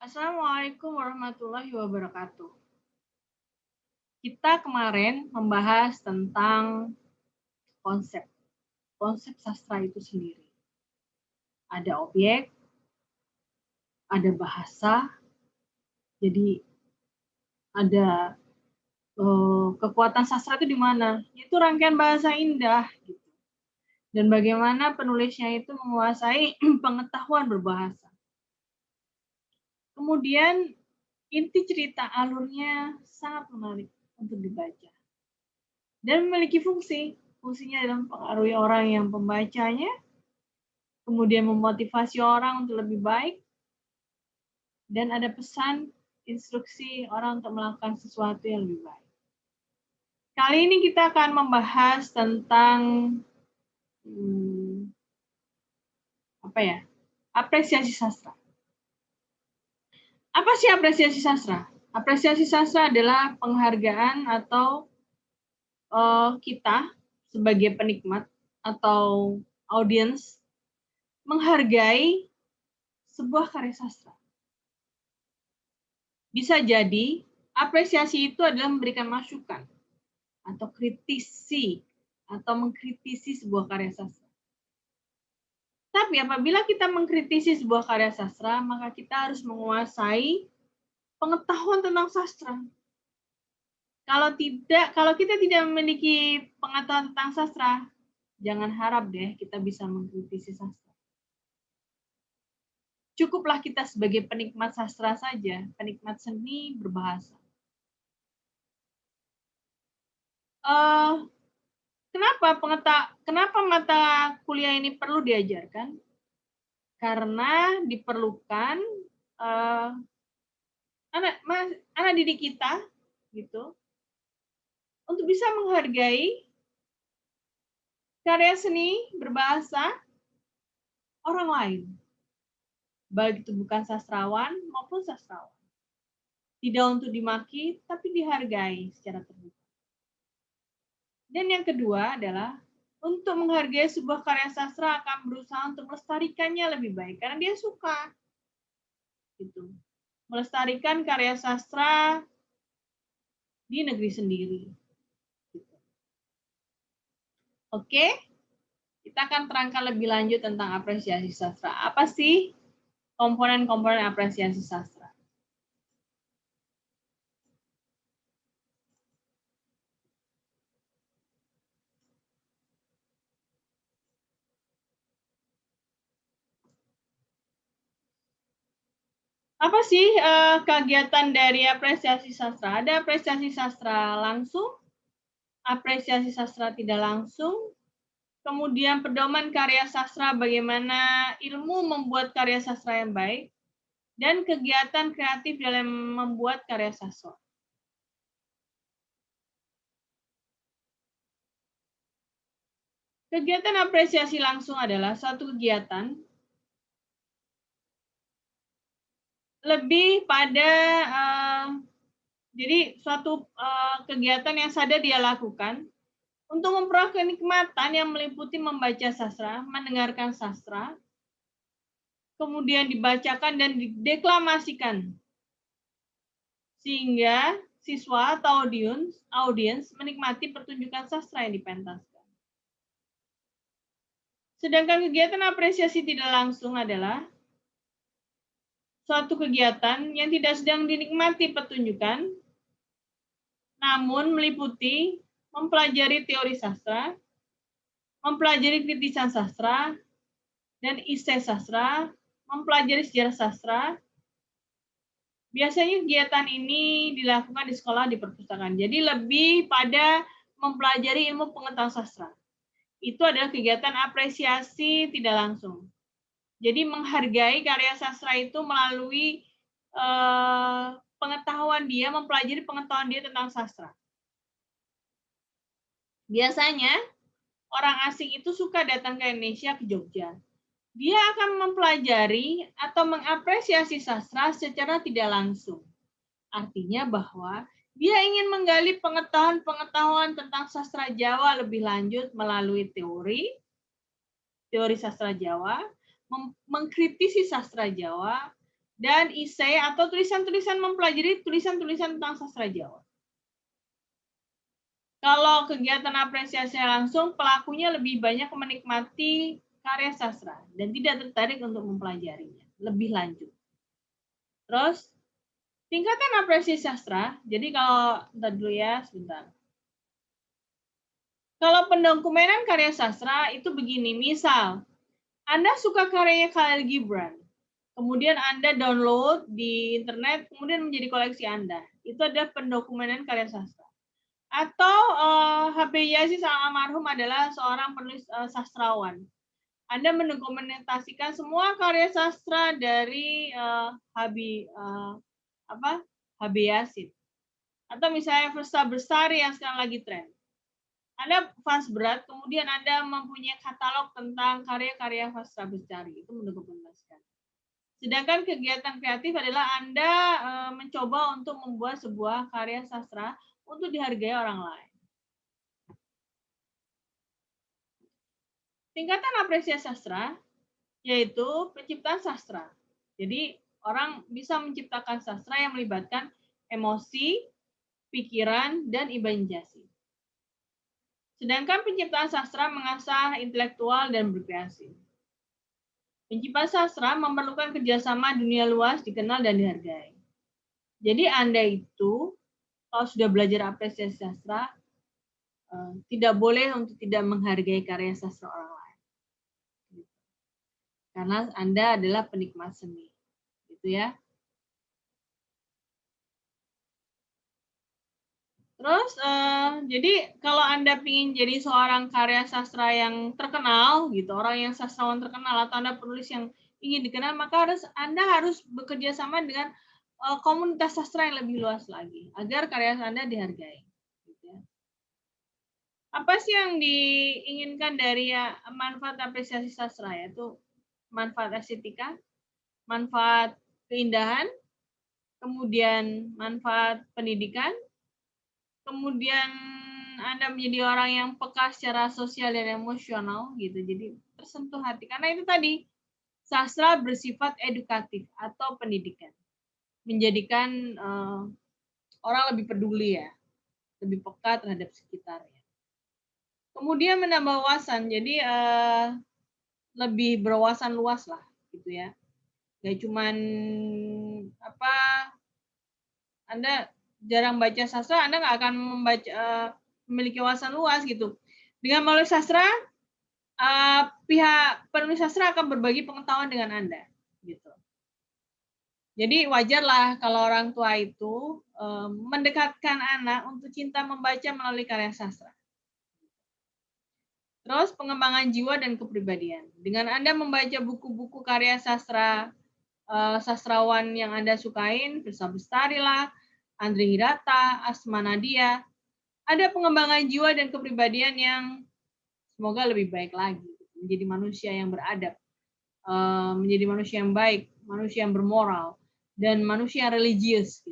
Assalamualaikum warahmatullahi wabarakatuh. Kita kemarin membahas tentang konsep, konsep sastra itu sendiri. Ada objek, ada bahasa, jadi ada kekuatan sastra itu di mana? Itu rangkaian bahasa indah, gitu. Dan bagaimana penulisnya itu menguasai pengetahuan berbahasa. Kemudian inti cerita alurnya sangat menarik untuk dibaca. Dan memiliki fungsinya adalah mempengaruhi orang yang pembacanya, kemudian memotivasi orang untuk lebih baik, dan ada pesan instruksi orang untuk melakukan sesuatu yang lebih baik. Kali ini kita akan membahas tentang apresiasi sastra. Apa sih apresiasi sastra? Apresiasi sastra adalah penghargaan atau kita sebagai penikmat atau audiens menghargai sebuah karya sastra. Bisa jadi apresiasi itu adalah memberikan masukan atau mengkritisi sebuah karya sastra. Tapi apabila kita mengkritisi sebuah karya sastra, maka kita harus menguasai pengetahuan tentang sastra. Kalau kita tidak memiliki pengetahuan tentang sastra, jangan harap deh kita bisa mengkritisi sastra. Cukuplah kita sebagai penikmat sastra saja, penikmat seni berbahasa. Kenapa mata kuliah ini perlu diajarkan? Karena diperlukan anak didik kita gitu untuk bisa menghargai karya seni berbahasa orang lain, baik itu bukan sastrawan maupun sastrawan. Tidak untuk dimaki, tapi dihargai secara terbuka. Dan yang kedua adalah untuk menghargai sebuah karya sastra akan berusaha untuk melestarikannya lebih baik karena dia suka. Gitu. Melestarikan karya sastra di negeri sendiri. Gitu. Oke, kita akan terangkan lebih lanjut tentang apresiasi sastra. Apa sih komponen-komponen apresiasi sastra? Apa sih kegiatan dari apresiasi sastra? Ada apresiasi sastra langsung, apresiasi sastra tidak langsung, kemudian pedoman karya sastra, bagaimana ilmu membuat karya sastra yang baik, dan kegiatan kreatif dalam membuat karya sastra. Kegiatan apresiasi langsung adalah suatu kegiatan lebih pada jadi suatu kegiatan yang sadar dia lakukan untuk memperoleh kenikmatan yang meliputi membaca sastra, mendengarkan sastra, kemudian dibacakan dan dideklamasikan, sehingga siswa atau audiens menikmati pertunjukan sastra yang dipentaskan. Sedangkan kegiatan apresiasi tidak langsung adalah suatu kegiatan yang tidak sedang dinikmati pertunjukan, namun meliputi mempelajari teori sastra, mempelajari kritisan sastra, dan esai sastra, mempelajari sejarah sastra. Biasanya kegiatan ini dilakukan di sekolah, di perpustakaan. Jadi lebih pada mempelajari ilmu pengetahuan sastra. Itu adalah kegiatan apresiasi tidak langsung. Jadi menghargai karya sastra itu melalui pengetahuan dia, mempelajari pengetahuan dia tentang sastra. Biasanya orang asing itu suka datang ke Indonesia, ke Jogja. Dia akan mempelajari atau mengapresiasi sastra secara tidak langsung. Artinya bahwa dia ingin menggali pengetahuan tentang sastra Jawa lebih lanjut melalui teori sastra Jawa, mengkritisi sastra Jawa, dan esai atau tulisan-tulisan mempelajari tulisan-tulisan tentang sastra Jawa. Kalau kegiatan apresiasi langsung, pelakunya lebih banyak menikmati karya sastra dan tidak tertarik untuk mempelajarinya lebih lanjut. Terus, tingkatan apresiasi sastra, jadi kalau, bentar dulu ya, sebentar. Kalau pendokumenan karya sastra itu begini, misal, Anda suka karyanya Khalil Gibran, kemudian Anda download di internet, kemudian menjadi koleksi Anda. Itu ada pendokumenan karya sastra. Atau H.B. Yazid sang almarhum adalah seorang penulis sastrawan. Anda mendokumentasikan semua karya sastra dari H.B. Yazid. Atau misalnya Versa Bestari yang sekarang lagi tren. Anda fans berat, kemudian Anda mempunyai katalog tentang karya-karya Versa Bestari. Itu mendokumentasikan. Sedangkan kegiatan kreatif adalah Anda mencoba untuk membuat sebuah karya sastra untuk dihargai orang lain. Tingkatan apresiasi sastra yaitu penciptaan sastra. Jadi orang bisa menciptakan sastra yang melibatkan emosi, pikiran, dan imajinasi. Sedangkan penciptaan sastra mengasah intelektual dan berkreasi. Penciptaan sastra memerlukan kerjasama dunia luas, dikenal dan dihargai. Jadi Anda itu kalau sudah belajar apresiasi sastra, tidak boleh untuk tidak menghargai karya sastra orang lain. Karena Anda adalah penikmat seni. Gitu ya. Terus, jadi kalau Anda ingin jadi seorang karya sastra yang terkenal, gitu, orang yang sastrawan terkenal, atau Anda penulis yang ingin dikenal, maka Anda harus bekerja sama dengan komunitas sastra yang lebih luas lagi, agar karya Anda dihargai. Gitu ya. Apa sih yang diinginkan dari manfaat apresiasi sastra? Yaitu manfaat estetika, manfaat keindahan, kemudian manfaat pendidikan, kemudian Anda menjadi orang yang peka secara sosial dan emosional gitu, jadi tersentuh hati. Karena itu tadi, sastra bersifat edukatif atau pendidikan, menjadikan orang lebih peduli ya, lebih peka terhadap sekitarnya. Kemudian menambah wawasan, jadi lebih berwawasan luas lah gitu ya. Gak cuman Anda jarang baca sastra, Anda nggak akan memiliki wawasan luas gitu. Dengan melalui sastra, pihak penulis sastra akan berbagi pengetahuan dengan Anda. Gitu. Jadi wajarlah kalau orang tua itu mendekatkan anak untuk cinta membaca melalui karya sastra. Terus pengembangan jiwa dan kepribadian. Dengan Anda membaca buku-buku karya sastra, sastrawan yang Anda sukain, Versa Bestari lah, Andre Hirata, Asma Nadia, ada pengembangan jiwa dan kepribadian yang semoga lebih baik lagi, menjadi manusia yang beradab, menjadi manusia yang baik, manusia yang bermoral, dan manusia yang religius.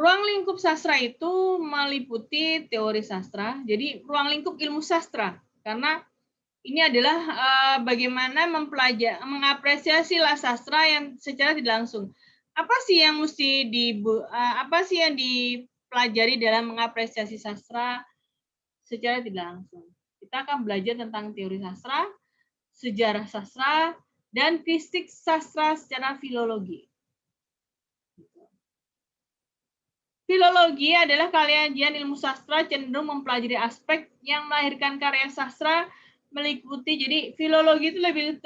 Ruang lingkup sastra itu meliputi teori sastra, jadi ruang lingkup ilmu sastra, karena ini adalah bagaimana mengapresiasi sastra yang secara tidak langsung. Apa sih yang dipelajari dalam mengapresiasi sastra secara tidak langsung? Kita akan belajar tentang teori sastra, sejarah sastra, dan kritik sastra secara filologi. Filologi adalah kajian ilmu sastra cenderung mempelajari aspek yang melahirkan karya sastra meliputi. Jadi filologi itu lebih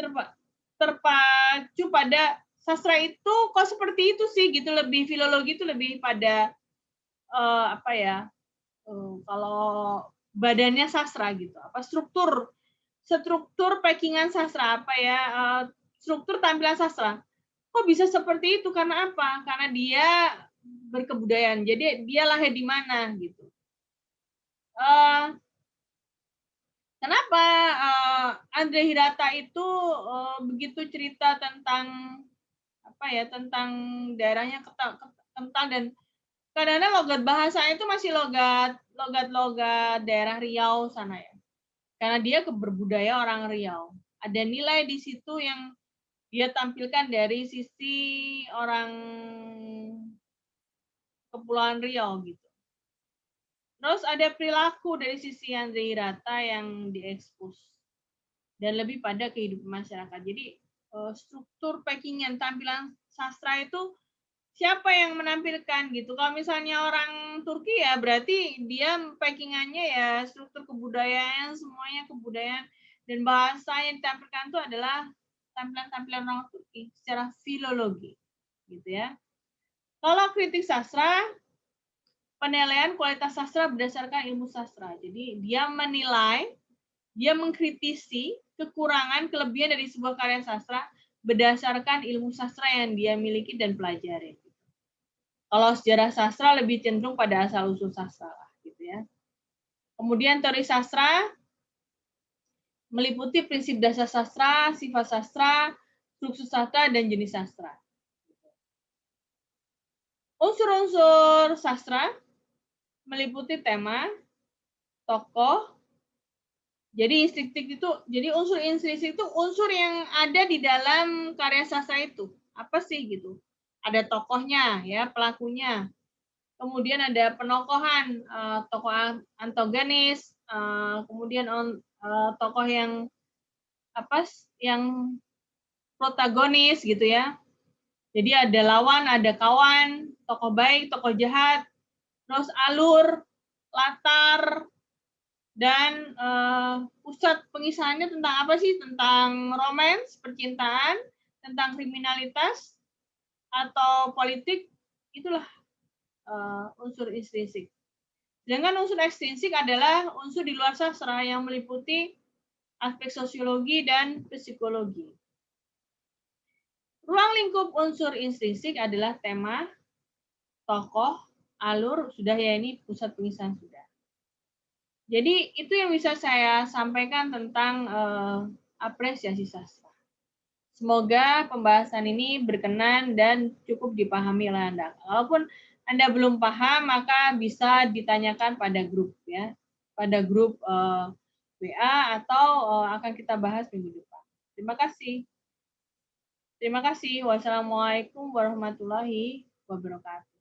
terpacu pada sastra itu kok seperti itu sih gitu, lebih filologi itu lebih pada kalau badannya sastra gitu, struktur packingan sastra, struktur tampilan sastra. Kok bisa seperti itu? Karena apa? Karena dia berkebudayaan. Jadi dia lahir di mana gitu. Kenapa Andre Hirata itu begitu cerita tentang tentang daerahnya kental, dan kadang-kadang logat bahasanya itu masih logat daerah Riau sana ya. Karena dia berbudaya orang Riau. Ada nilai di situ yang dia tampilkan dari sisi orang Kepulauan Riau gitu. Terus ada perilaku dari sisi Andre Hirata yang diekspos dan lebih pada kehidupan masyarakat. Jadi struktur packingan tampilan sastra itu siapa yang menampilkan gitu. Kalau misalnya orang Turki ya berarti dia packingannya ya struktur kebudayaan, semuanya kebudayaan dan bahasa yang ditampilkan itu adalah tampilan-tampilan orang Turki secara filologi gitu ya. Kalau kritik sastra, penilaian kualitas sastra berdasarkan ilmu sastra. Jadi dia menilai, dia mengkritisi kekurangan, kelebihan dari sebuah karya sastra berdasarkan ilmu sastra yang dia miliki dan pelajari. Kalau sejarah sastra lebih cenderung pada asal-usul sastra lah, gitu ya. Kemudian teori sastra meliputi prinsip dasar sastra, sifat sastra, struktur sastra, dan jenis sastra. Unsur-unsur sastra meliputi tema, tokoh. Jadi unsur intrinsik itu unsur yang ada di dalam karya sastra itu. Apa sih gitu? Ada tokohnya, ya, pelakunya. Kemudian ada penokohan, tokoh antagonis, kemudian tokoh yang yang protagonis gitu ya. Jadi ada lawan, ada kawan, tokoh baik, tokoh jahat, terus alur, latar, dan pusat pengisahannya tentang apa sih? Tentang romans, percintaan, tentang kriminalitas, atau politik, itulah unsur intrinsik. Sedangkan unsur ekstrinsik adalah unsur di luar sastra yang meliputi aspek sosiologi dan psikologi. Ruang lingkup unsur intrinsik adalah tema, tokoh, alur, sudah ya, ini pusat pengisahan sudah. Jadi itu yang bisa saya sampaikan tentang apresiasi sastra. Semoga pembahasan ini berkenan dan cukup dipahami oleh Anda. Walaupun Anda belum paham, maka bisa ditanyakan pada grup ya, pada grup WA atau akan kita bahas minggu depan. Terima kasih. Terima kasih. Wassalamualaikum warahmatullahi wabarakatuh.